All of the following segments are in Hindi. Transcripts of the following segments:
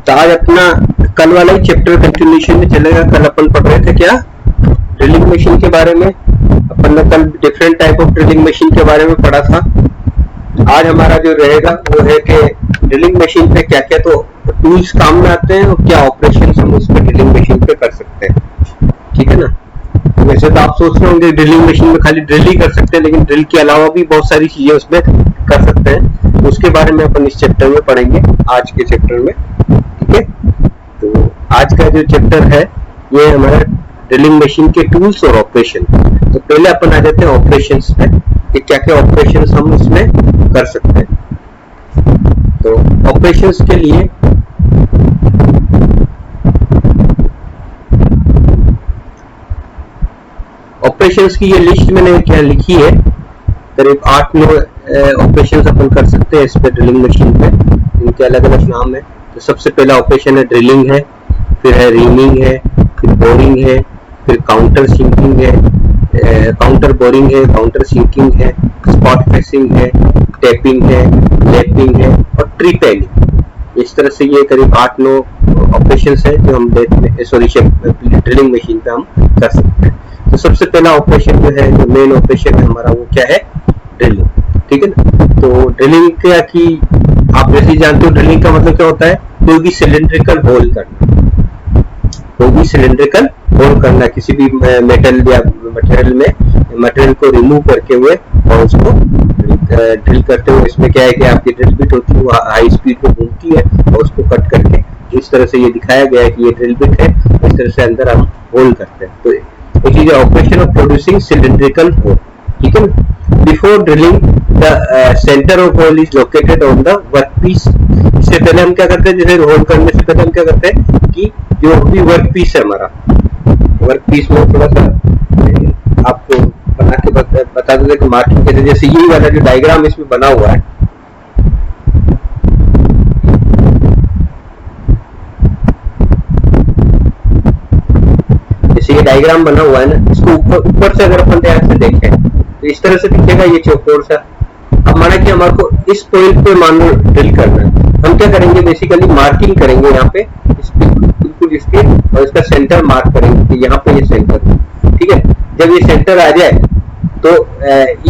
तो आज अपना कल वाला ही चैप्टर कंटिन्यूशन में चलेगा। कल अपन पढ़ रहे थे क्या, ड्रिलिंग मशीन के बारे में। अपन ने कल different type of drilling machine के बारे में पढ़ा था। आज हमारा जो रहेगा वो है कि ड्रिलिंग मशीन पे क्या क्या तो टूल्स काम में आते हैं और क्या ऑपरेशन हम उस पर ड्रिलिंग मशीन पे कर सकते हैं। ठीक है ना। वैसे तो आप सोच रहे होंगे ड्रिलिंग मशीन में खाली ड्रिल ही कर सकते हैं, लेकिन ड्रिल के अलावा भी बहुत सारी चीजें उसमें कर सकते हैं। उसके बारे में अपन इस चैप्टर में पढ़ेंगे, आज के चैप्टर में। ठीक है, तो आज का जो चैप्टर है ये हमारा ड्रिलिंग मशीन के टूल्स और ऑपरेशन। तो पहले अपन आ जाते हैं ऑपरेशंस पे कि क्या क्या ऑपरेशंस हम इसमें कर सकते हैं। तो ऑपरेशंस के लिए ऑपरेशंस की ये लिस्ट मैंने क्या लिखी है, करीब 8-9 ऑपरेशंस अपन कर सकते हैं इस पे ड्रिलिंग मशीन पे। इनके अलग अलग नाम है। तो सबसे पहला ऑपरेशन है ड्रिलिंग है, फिर है रीमिंग है, फिर बोरिंग है, फिर काउंटर सिंकिंग है, काउंटर बोरिंग है, काउंटर सिंकिंग है, स्पॉट फेसिंग है, टैपिंग है, लैपिंग है और ट्री पैलिंग। इस तरह से ये करीब 8-9 ऑपरेशंस है जो हम ड्रिलिंग मशीन पे हम कर सकते हैं। तो सबसे पहला ऑपरेशन जो है, जो मेन ऑपरेशन है हमारा, वो क्या है, ड्रिलिंग। ठीक है ना। तो ड्रिलिंग क्या कि आप जैसे जानते हो, ड्रिलिंग का मतलब क्या होता है, कोई भी सिलिंड्रिकल होल करना, कोई भी सिलिंड्रिकल होल करना किसी भी मेटल या मटेरियल को रिमूव करके हुए और उसको ड्रिल करते हुए। इसमें क्या है कि आपकी ड्रिल बिट होती है, वो हाई स्पीड पे घूमती है और उसको कट करके इस तरह से ये दिखाया गया है कि ये ड्रिल बिट है, इस तरह से अंदर हम होल करते हैं। तो एक चीज है operation of producing cylindrical hole. ठीक है ना। Before drilling the centre of hole is located on the workpiece. इससे पहले हम क्या करते हैं, जैसे होल करने से पहले हम क्या करते हैं कि जो भी वर्कपीस है हमारा, वर्कपीस में थोड़ा सा आपको बना के बता देते कि मार्किंग कैसे, जैसे यही वाला जो डायग्राम इसमें बना हुआ है, जैसे ये डायग्राम बना हुआ है ना, इसको ऊपर से अगर अपन ध्यान से देखें तो इस तरह से दिखेगा ये चौकोर सा। अब माना कि हमारे को इस पॉइंट पे मान लो ड्रिल करना है, हम क्या करेंगे, बेसिकली मार्किंग करेंगे यहाँ पे बिल्कुल इसके, और इसका सेंटर मार्क करेंगे कि यहाँ पे ये सेंटर है। ठीक है। जब ये सेंटर आ जाए तो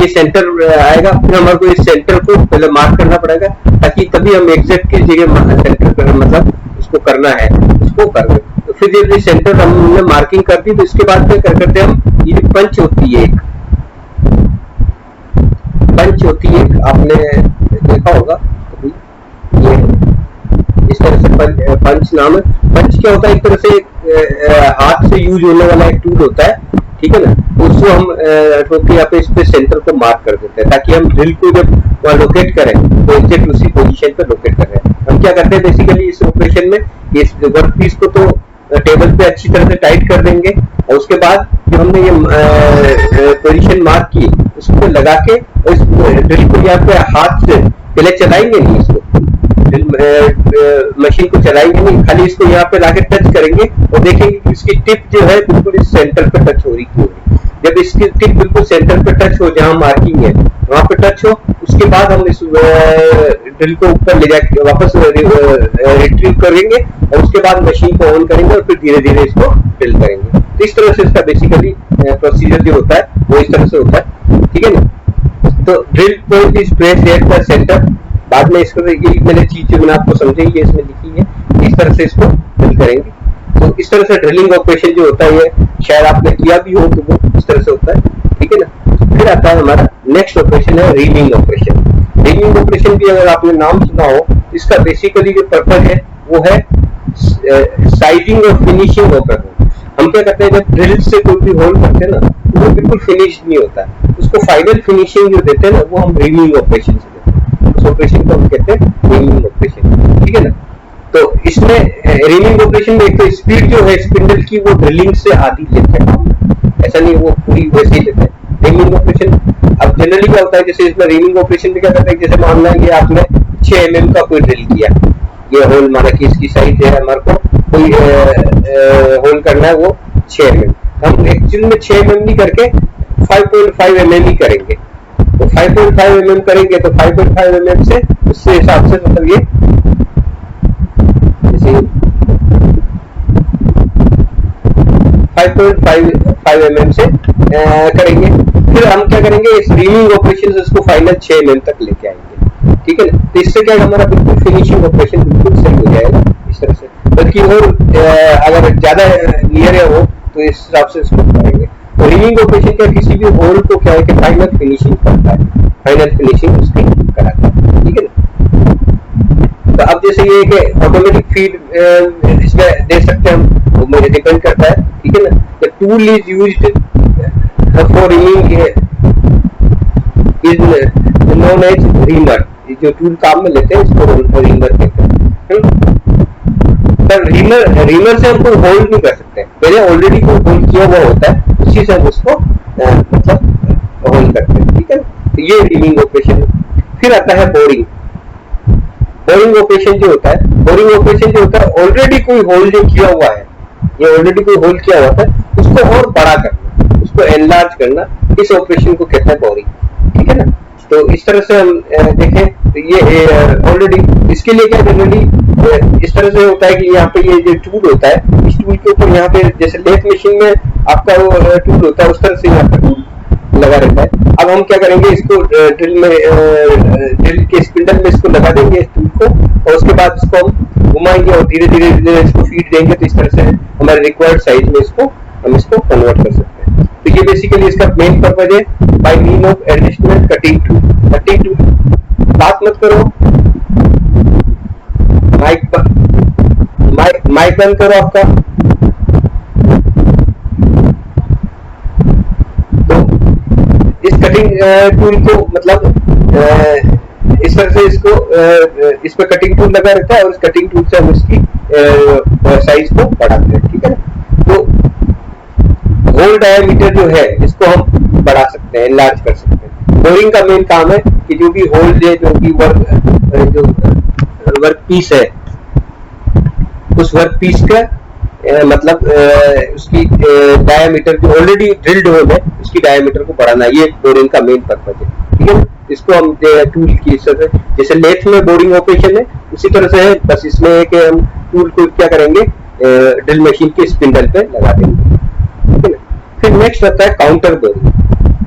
ये सेंटर आएगा, फिर हमारे को इस सेंटर को पहले मार्क करना पड़ेगा ताकि तभी हम एग्जैक्ट किस जगह सेंटर मतलब इसको करना है उसको कर दे। तो फिर जब ये सेंटर हमने मार्किंग कर दी तो इसके बाद क्या करते हैं हम, ये पंच होती है एक, पंच होती है, आपने देखा होगा ये इस तरह से पंच नाम है। पंच क्या होता है, एक तरह से हाथ से यूज होने वाला एक टूल होता है। ठीक है ना। उसको हम यहाँ पे इस पे सेंटर को मार्क कर देते हैं ताकि हम ड्रिल को जब वहाँ लोकेट करें तो एग्जैक्ट उसी पोजीशन पे लोकेट कर रहे हैं। हम क्या करते हैं बेसिकली इस ऑपरेशन में, इस वर्क पीस को तो टेबल पे अच्छी तरह से टाइट कर देंगे और उसके बाद जो हमने ये पोजीशन मार्क की उसको लगा के इस ड्रिल को यहाँ पे हाथ से पहले चलाएंगे नहीं, इसको मशीन को चलाएंगे नहीं, खाली इसको यहाँ पे लाके टच करेंगे और देखेंगे कि इसकी टिप जो है बिल्कुल इस सेंटर पे टच हो रही क्यों। जब इसकी टिप बिल्कुल सेंटर पे टच हो, जहाँ मार्किंग है वहां पे टच हो, उसके बाद हम इस ड्रिल को ऊपर ले जाके वापस रिट्रीव करेंगे और उसके बाद मशीन को ऑन करेंगे और फिर धीरे धीरे इसको ड्रिल करेंगे। तो इस तरह से इसका बेसिकली प्रोसीजर जो होता है वो इस तरह से होता है। ठीक है ना। तो drill point is placed at the centre. बाद में इसको मैंने चीज जो मैंने आपको समझाई इसमें लिखी है, इस तरह से इसको ड्रिल करेंगे। तो इस तरह से ड्रिलिंग ऑपरेशन जो होता है शायद आपने किया भी हो, तो वो इस तरह से होता है। ठीक है ना। फिर आता है हमारा नेक्स्ट ऑपरेशन है रीमिंग ऑपरेशन। रीमिंग ऑपरेशन भी अगर आपने नाम सुना हो, इसका बेसिकली जो पर्पज है वो है साइजिंग और फिनिशिंग ऑफ द होल। हम क्या करते हैं, जब ड्रिल से कोई भी होल करते हैं ना तो वो बिल्कुल फिनिश्ड नहीं होता है, उसको फाइनल फिनिशिंग जो देते हैं ना वो हम रीमिंग ऑपरेशन से देते हैं। उस ऑपरेशन को हम कहते हैं रीमिंग ऑपरेशन। ठीक है ना। तो इसमें रीमिंग ऑपरेशन में एक तो स्पीड जो है स्पिंडल की वो ड्रिलिंग से आधी लेते हैं, ऐसा नहीं वो पूरी वैसे ही लेते हैं रीमिंग ऑपरेशन। अब जनरली क्या होता है, जैसे इसमें रीमिंग ऑपरेशन में क्या करते हैं, जैसे मान लेंगे आपने 6 mm का कोई ड्रिल किया, ये होल माना कि इसकी साइज है हमारे को कोई होल करना है वो 6 mm, हम एक्चुअल में 6 mm नहीं करके 5.5 mm ही करेंगे। तो 5.5 mm करेंगे तो 5.5 mm से उससे हिसाब से मतलब ये जैसे 5.5 mm से करेंगे। फिर हम क्या करेंगे, इस रीमिंग ऑपरेशन से इसको फाइनल 6 mm तक लेके आएंगे, ठीक है ना। तो इससे क्या हमारा बिल्कुल फिनिशिंग ऑपरेशन बिल्कुल सही हो जाएगा इस तरह से। बल्कि और अगर ज्यादा नियर है वो तो इस हिसाब से इसको करेंगे। तो रीमिंग ऑपरेशन क्या किसी भी होल को क्या है कि फाइनल फिनिशिंग करता है, फाइनल फिनिशिंग उसकी कराता है, ठीक है ना। तो अब जैसे ये कि ऑटोमेटिक फीड इसमें दे सकते हैं हम, वो मुझे डिपेंड करता है, ठीक है ना। The tool is used for reaming is known as reamer. ये जो टूल काम में लेते हैं इसको रीमर कहते हैं। पर रीमर से हम कोई होल्ड नहीं कर सकते, पहले ऑलरेडी कोई होल्ड किया हुआ होता है, उसी से हम उसको मतलब होल्ड करते हैं, ठीक है ना। तो ये रीमिंग ऑपरेशन है। फिर आता है बोरिंग। बोरिंग ऑपरेशन जो होता है ऑलरेडी कोई होल्ड किया हुआ है, ये ऑलरेडी कोई होल्ड किया हुआ था, उसको और बड़ा करना, उसको एनलार्ज करना, इस ऑपरेशन को कहते हैं बोरिंग, ठीक है ना। तो इस तरह से हम देखें तो ये ऑलरेडी इसके लिए क्या जनरली इस तरह से होता है कि यहाँ पे ये जो टूल होता है, इस टूल के ऊपर यहाँ पे जैसे लेथ मशीन में आपका वो टूल होता है, उस तरह से यहाँ पे टूल लगा रहता है। अब हम क्या करेंगे, इसको ड्रिल के स्पिंडल में इसको लगा देंगे इस टूल को, और उसके बाद इसको हम घुमाएंगे और धीरे धीरे इसको फीड देंगे। तो इस तरह से हमारे रिक्वायर्ड साइज में हम इसको कन्वर्ट कर सकते हैं। तो ये बेसिकली इसका मेन पर्पज है, by mean of adjustment cutting tool. बात मत करो, माइक बंद करो आपका। तो इस कटिंग टूल को मतलब इस तरह से इसको इस पर कटिंग टूल लगा रहता है, और इस कटिंग टूल से हम इसकी साइज को बढ़ाते हैं, ठीक है ना। तो होल डायमीटर जो है इसको हम बढ़ा सकते हैं, एनलार्ज कर सकते हैं। बोरिंग का मेन काम है कि जो भी होल है, जो भी वर्क पीस है, उस वर्क पीस का मतलब उसकी डायमीटर जो ऑलरेडी ड्रिल्ड होल है उसकी डायमीटर को बढ़ाना, ये बोरिंग का मेन पर्पज है, ठीक है। इसको हम टूल की जैसे लेथ में बोरिंग ऑपरेशन है उसी तरह से है, बस इसमें है कि हम टूल को क्या करेंगे, ड्रिल मशीन के स्पिंडल पे लगा देंगे, ठीक है ना। फिर नेक्स्ट आता है काउंटर बोरिंग।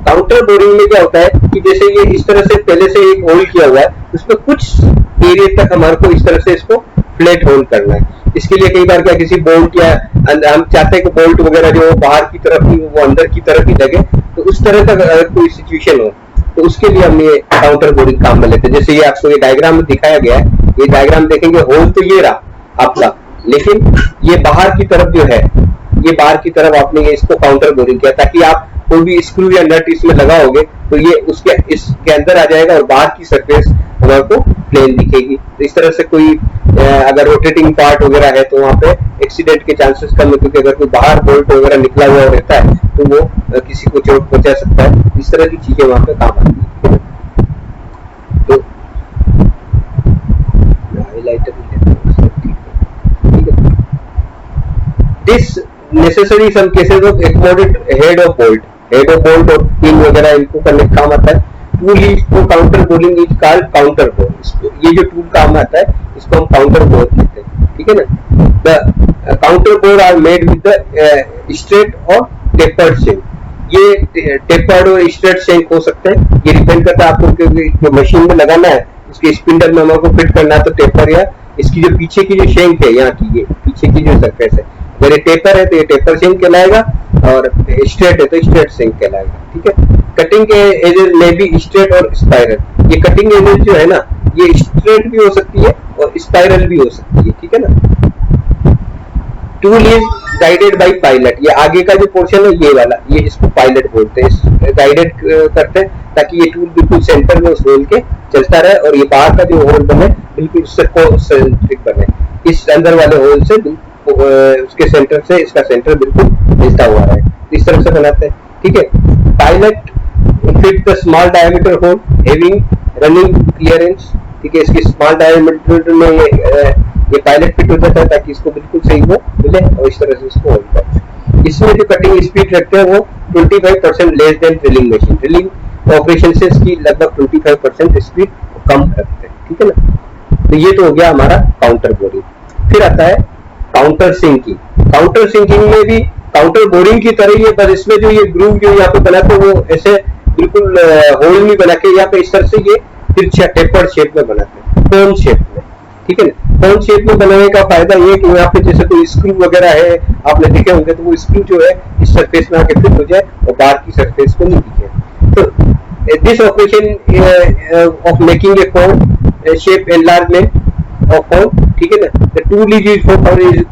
काउंटर बोरिंग में क्या होता है कि जैसे ये इस तरह से पहले से एक होल किया हुआ है, उसमें कुछ एरिया तक हमारे को इस तरह से इसको फ्लैट होल करना है। इसके लिए कई बार क्या किसी बोल्ट या हम चाहते हैं कि बोल्ट वगैरह जो बाहर की तरफ ही वो अंदर की तरफ ही लगे, तो उस तरह का अगर कोई सिचुएशन हो तो उसके लिए हम ये काउंटर बोरिंग काम में लेते हैं। जैसे ये आपको ये डायग्राम में दिखाया गया है, ये डायग्राम देखेंगे, होल तो ये रहा आपका, लेकिन ये बाहर की तरफ जो है, ये बाहर की तरफ आपने ये इसको काउंटर बोरिंग किया, ताकि आप कोई भी स्क्रू या नट इसमें लगाओगे तो ये उसके इसके अंदर आ जाएगा और बाहर की सरफेस हमारे को प्लेन दिखेगी। तो इस तरह से कोई अगर रोटेटिंग पार्ट वगैरह है तो वहाँ पे एक्सीडेंट के चांसेस कम है, क्योंकि अगर कोई बाहर बोल्ट वगैरह निकला हुआ रहता है तो वो किसी को चोट पहुंचा सकता है। इस तरह की चीजें वहाँ पे काम आती है। तो this necessary some cases of accommodated head of bolt और पिन वगैरह इनको करने का काम आता है। Tool is for counter boring is called counter bore. ये जो टूल काम आता है इसको हम काउंटर बोर कहते हैं, ठीक है ना। The counter bore are made with the straight और टेपर्ड शेंक। ये टेपर्ड और स्ट्रेट शेंक हो सकते हैं, ये डिपेंड करता है आपको जो मशीन में लगाना है, उसके स्पिंडल में हमारे को फिट करना है तो टेपर, या इसकी जो पीछे की जो शेंक है, यहाँ की ये पीछे की जो सरफेस है, अगर ये टेपर है तो ये टेपर शेंक कहलाएगा, और स्ट्रेट है तो स्ट्रेट शेंक कहलाएगा, ठीक है। कटिंग के एजेस में भी स्ट्रेट और स्पाइरल। ये कटिंग एजेस जो है ना, ये स्ट्रेट भी हो सकती है और स्पाइरल भी हो सकती है, ठीक है ना। Tool is guided by pilot. ये आगे का जो पोर्शन है ये वाला, ये इसको पायलट बोलते हैं, गाइडेड करते हैं ताकि ये टूल बिल्कुल सेंटर में उस होल के चलता रहे, और ये बाहर का जो होल बने बिल्कुल उससे कोसेंट्रिक बने, इस अंदर वाले होल से उसके सेंटर से इसका सेंटर बिल्कुल मिलता हुआ है, इस तरह से बनाते हैं, ठीक है। Pilot fit the small diameter hole having running clearance, ठीक है। इसके स्मॉल डायमीटर में ये पायलट फिट हो जाता है ताकि इसको बिल्कुल सही वो मिले, और इस तरह से इसको होल्ड करते। इसमें जो कटिंग स्पीड रखते हैं वो 25% less than drilling machine. Drilling operation से इसकी लगभग 25% स्पीड कम रखते हैं, ठीक है ना। तो ये तो हो गया हमारा काउंटर बोरिंग। फिर आता है काउंटर सिंकिंग। काउंटर सिंकिंग में भी काउंटर बोरिंग की तरह ही है, बस इसमें जो ये ग्रूव जो यहाँ पे बना था वो ऐसे बिल्कुल होल नहीं बना के यहाँ पे इस तरह से ये तिरछा टेपर्ड शेप में बनाते हैं, कोन शेप में, ठीक है ना। कोन शेप में बनाने का फायदा ये कि यहाँ पे जैसे कोई स्क्रू वगैरह है आपने देखे होंगे, तो वो स्क्रू जो है इस सरफेस में आके फिट हो जाए और बाहर की सरफेस को नहीं दिखे। तो this operation of making a cone shape enlargement of cone, ठीक है ना। The tool is used for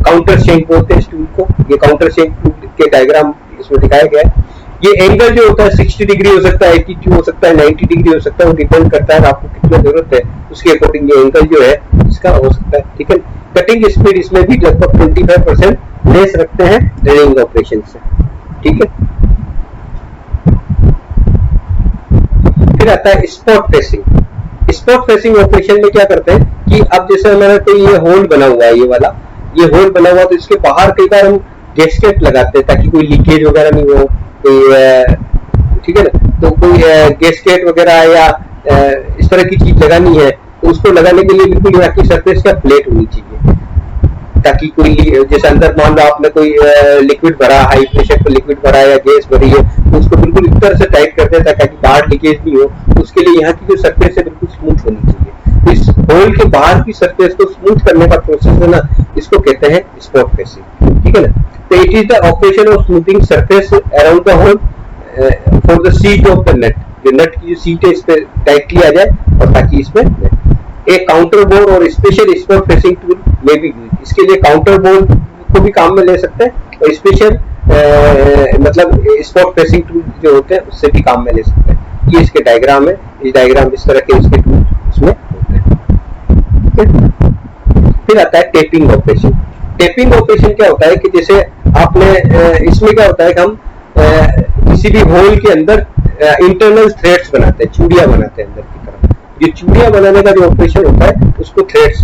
counter shape बोलते हैं इस टूल को, ये काउंटर शेप टूल के डायग्राम इसमें दिखाया गया है। ये एंगल जो होता है 60 डिग्री हो सकता है, 82 हो सकता है, 90 डिग्री हो सकता है, वो डिपेंड करता है आपको कितना जरूरत है उसके अकॉर्डिंग ये एंगल जो है इसका हो सकता है, ठीक है। कटिंग स्पीड इसमें भी लगभग 25% लेस रखते हैं ड्रिलिंग ऑपरेशन से, ठीक है। फिर आता है spot facing. Spot facing operation में क्या करते हैं कि अब जैसे हमारा कोई ये होल बना हुआ है, ये वाला ये होल बना हुआ, तो इसके बाहर कई बार हम गैस्केट लगाते हैं ताकि कोई लीकेज वगैरह नहीं हो, ठीक है ना। तो कोई गैस्केट वगैरह या इस तरह की चीज लगानी है तो उसको लगाने के लिए बिल्कुल यहाँ की सरफेस का प्लेट होनी चाहिए, ताकि कोई जैसे अंदर मान लो आपने कोई लिक्विड भरा, हाई प्रेशर पर लिक्विड भरा या गैस भरी है, तो उसको बिल्कुल इस तरह से टाइट करते हैं ताकि बाहर लीकेज नहीं हो। उसके लिए यहाँ की जो सरफेस है बिल्कुल स्मूथ होनी चाहिए। तो इस होल के बाहर की सरफेस को स्मूथ करने का प्रोसेस है ना, इसको कहते हैं स्पॉट फेसिंग, ठीक है ना। तो it is the operation of smoothing surface around the hole for the seat of the nut. जो नट की जो सीट है इस पे टाइट किया जाए और ताकि इसमें एक काउंटर बोर्ड और स्पेशल स्पॉट फेसिंग टूल में भी यूज, इसके लिए काउंटर बोर्ड को भी काम में ले सकते हैं और स्पेशल मतलब स्पॉट फेसिंग टूल जो होते हैं उससे भी काम में ले सकते हैं। ये इसके डायग्राम है, इस डायग्राम इस तरह के इसके टूल उसमें होते हैं। फिर आता है टेपिंग ऑपरेशन। टेपिंग ऑपरेशन क्या होता है कि जैसे आपने इसमें क्या होता है कि हम किसी भी होल के अंदर इंटरनल थ्रेड्स बनाते हैं, चूड़ियां बनाते हैं अंदर की तरफ। ये चूड़ियां बनाने का जो ऑपरेशन होता है उसको थ्रेड्स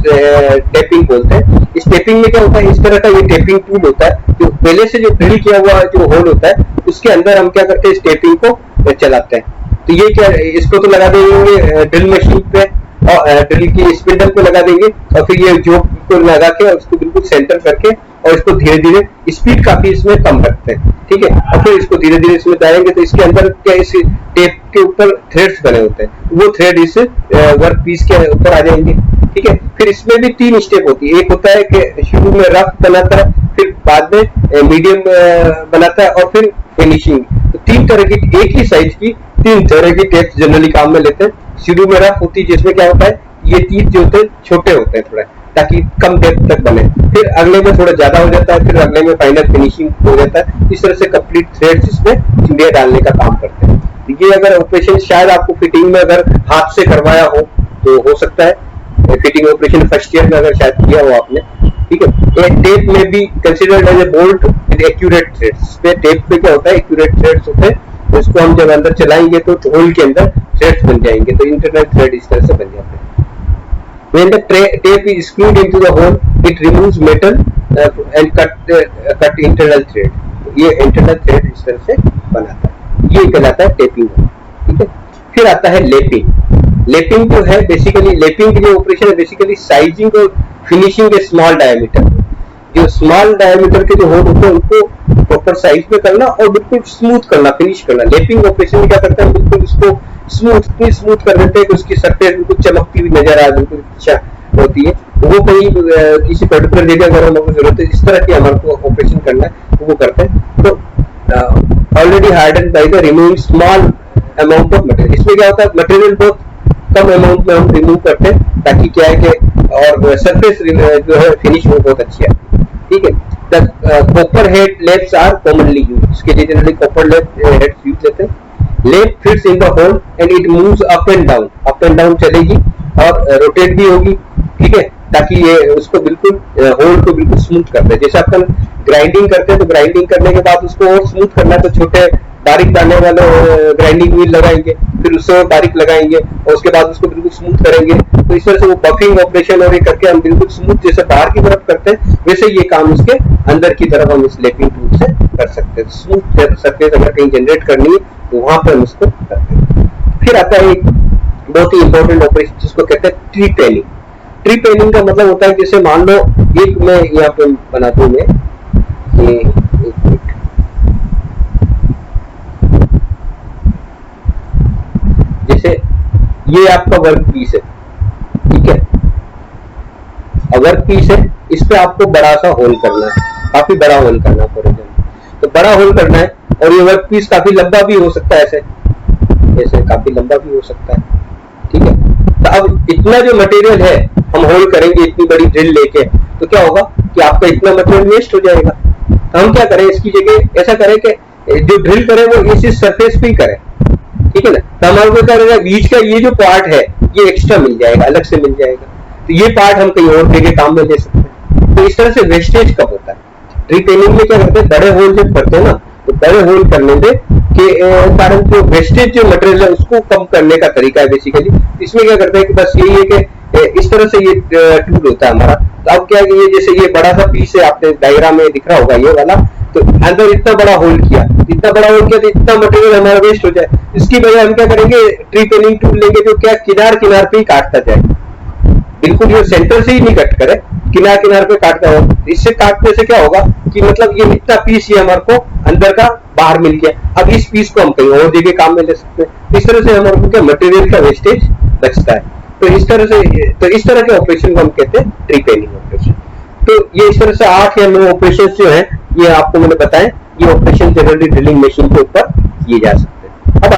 टेपिंग बोलते हैं। इस टेपिंग में क्या होता है, इस तरह का ये टेपिंग टूल होता है जो पहले से जो ड्रिल किया हुआ जो होल होता है उसके अंदर हम क्या करते हैं, इस टेपिंग को चलाते हैं। तो ये क्या, इसको तो लगा देंगे ड्रिल मशीन पे और ड्रिल की स्पिंडल को लगा देंगे और फिर ये जोक को लगा के उसको बिल्कुल सेंटर करके और इसको धीरे धीरे स्पीड काफी इसमें कम रखते हैं, ठीक है। और फिर इसको धीरे धीरे इसमें डालेंगे तो इसके अंदर क्या इस टेप के ऊपर थ्रेड्स बने होते हैं, वो थ्रेड इस वर्क पीस के ऊपर आ जाएंगे, ठीक है। फिर इसमें भी 3 स्टेप होती है। एक होता है कि शुरू में रफ बनाता है, फिर बाद में मीडियम बनाता है और फिर फिनिशिंग। तो 3 तरह की, एक ही साइज की 3 तरह की टेप्स जनरली काम में लेते हैं। शुरू में रफ होती है जिसमें क्या होता है ये टीथ जो होते हैं छोटे होते हैं थोड़ा, ताकि कम डेप्थ तक बने। फिर अगले में थोड़ा ज्यादा हो जाता है, फिर अगले में फाइनल फिनिशिंग हो जाता है। इस तरह से कंप्लीट थ्रेड्स इसमें चूड़ियां डालने का काम करते हैं। ये अगर ऑपरेशन शायद आपको फिटिंग में अगर हाथ से करवाया हो तो हो सकता है, फिटिंग ऑपरेशन फर्स्ट ईयर में अगर शायद किया हो आपने, ठीक है। टेप में भी considered as a bolt with accurate threads. Tap पे क्या होता है, एक्यूरेट थ्रेड्स होते हैं, तो इसको हम जब अंदर चलाएंगे तो होल के अंदर थ्रेड्स बन जाएंगे, तो इंटरनल थ्रेड इस तरह से बन जाते हैं। When the tape is screwed into the hole, it removes metal and cut internal thread. ये internal thread इस तरह से बनाता है, ये कहलाता है टेपिंग, ठीक है। फिर आता है लेपिंग। लेपिंग जो है बेसिकली, लेपिंग की जो ऑपरेशन है बेसिकली साइजिंग और फिनिशिंग के स्मॉल डायमीटर, जो स्मॉल डायमीटर के जो होल होते हैं उनको प्रॉपर साइज में करना और बिल्कुल स्मूथ करना, फिनिश करना। लेपिंग ऑपरेशन में क्या करता है, बिल्कुल इसको स्मूथ कर देते हैं कि उसकी सरफेस बिल्कुल चमकती हुई नजर आए, बिल्कुल अच्छा होती है। वो कहीं किसी पर्टिकुलर जगह अगर हमको जरूरत है इस तरह की हमारे को ऑपरेशन करना है तो वो करते हैं। तो already harden by the removing small amount of material. इसमें क्या होता है, मटेरियल बहुत कम अमाउंट में हम रिमूव करते हैं ताकि क्या है कि और सरफेस जो है फिनिश वो बहुत अच्छी आती है, ठीक है। The copper head laps are commonly used. इसके लिए जनरली कॉपर हेड्स यूज लेते हैं। Lap fits in the hole and it moves up and down चलेगी और रोटेट भी होगी, ठीक है, ताकि ये उसको बिल्कुल होल को बिल्कुल स्मूथ कर दे। जैसे अपन ग्राइंडिंग करते हैं तो ग्राइंडिंग करने के बाद उसको और स्मूथ करना है तो छोटे बारीक दाने वाले ग्राइंडिंग व्हील लगाएंगे, फिर उससे बारीक लगाएंगे और उसके बाद उसको बिल्कुल स्मूथ करेंगे। तो इस तरह से वो बफिंग ऑपरेशन और ये करके हम बिल्कुल स्मूथ जैसे बाहर की तरफ करते हैं वैसे ये काम उसके अंदर की तरफ हम इस लेपिंग टूल से कर सकते हैं। स्मूथ सरफेस अगर कहीं जनरेट करनी है तो वहां पर हम इसको करते हैं। फिर आता है एक बहुत ही इंपॉर्टेंट ऑपरेशन जिसको कहते हैं ट्री पेनिंग। ट्री पेनिंग का मतलब होता है जैसे मान लो एक मैं यहाँ पे बनाता हूँ, मैं एक मिनट, ये आपका वर्क पीस है, ठीक है, वर्क पीस है, इस पे आपको बड़ा सा होल करना है, काफी बड़ा होल करना है, तो बड़ा होल करना है। और ये वर्क पीस काफी लंबा भी हो सकता है, ऐसे काफी लंबा भी हो सकता है, ठीक है। तो अब इतना जो मटेरियल है हम होल करेंगे इतनी बड़ी ड्रिल लेके, तो क्या होगा कि आपका इतना मटेरियल वेस्ट हो जाएगा। तो हम क्या करें, इसकी जगह ऐसा करें कि जो ड्रिल करें वो इसी सरफेस पे ही करें, ठीक है ना। तो हमारे को क्या रहेगा, बीच का ये जो पार्ट है ये एक्स्ट्रा मिल जाएगा, अलग से मिल जाएगा, तो ये पार्ट हम कहीं और जगह काम में ले सकते हैं। तो इस तरह से वेस्टेज कब होता है, ट्री-पेनिंग में क्या करते हैं, बड़े होल जब करते हैं ना, तो बड़े होल करने से के कारण जो वेस्टेज जो मटेरियल है उसको कम करने का तरीका है बेसिकली। इसमें क्या करते हैं कि बस यही है कि इस तरह से ये टूल होता है हमारा। तो अब क्या है, ये जैसे ये बड़ा सा पीस है, आपने डायग्राम में दिख रहा होगा ये वाला, तो अंदर इतना बड़ा होल किया, इतना बड़ा होल किया तो इतना मटेरियल हमारा वेस्ट हो जाए। इसकी वजह हम क्या करेंगे, ट्री पेनिंग टूल लेंगे जो क्या किनार किनार पे ही काटता जाए, बिल्कुल ये सेंटर से ही नहीं कट करे, किनार किनार पे काटता हो। इससे काटने से क्या होगा कि मतलब ये इतना पीस ये हमारे को अंदर का बाहर मिल गया, अब इस पीस को हम कहीं और जगह काम में ले सकते हैं। इस तरह से हमारे को क्या मटेरियल का वेस्टेज बचता है। तो इस तरह के ऑपरेशन को हम कहते हैं ट्री पेनिंग ऑपरेशन। तो ये इस तरह से 8 या 9 ऑपरेशन जो है ये आपको मैंने बताया, ये ऑपरेशन जनरली ड्रिलिंग मशीन के ऊपर किए जा सकते हैं।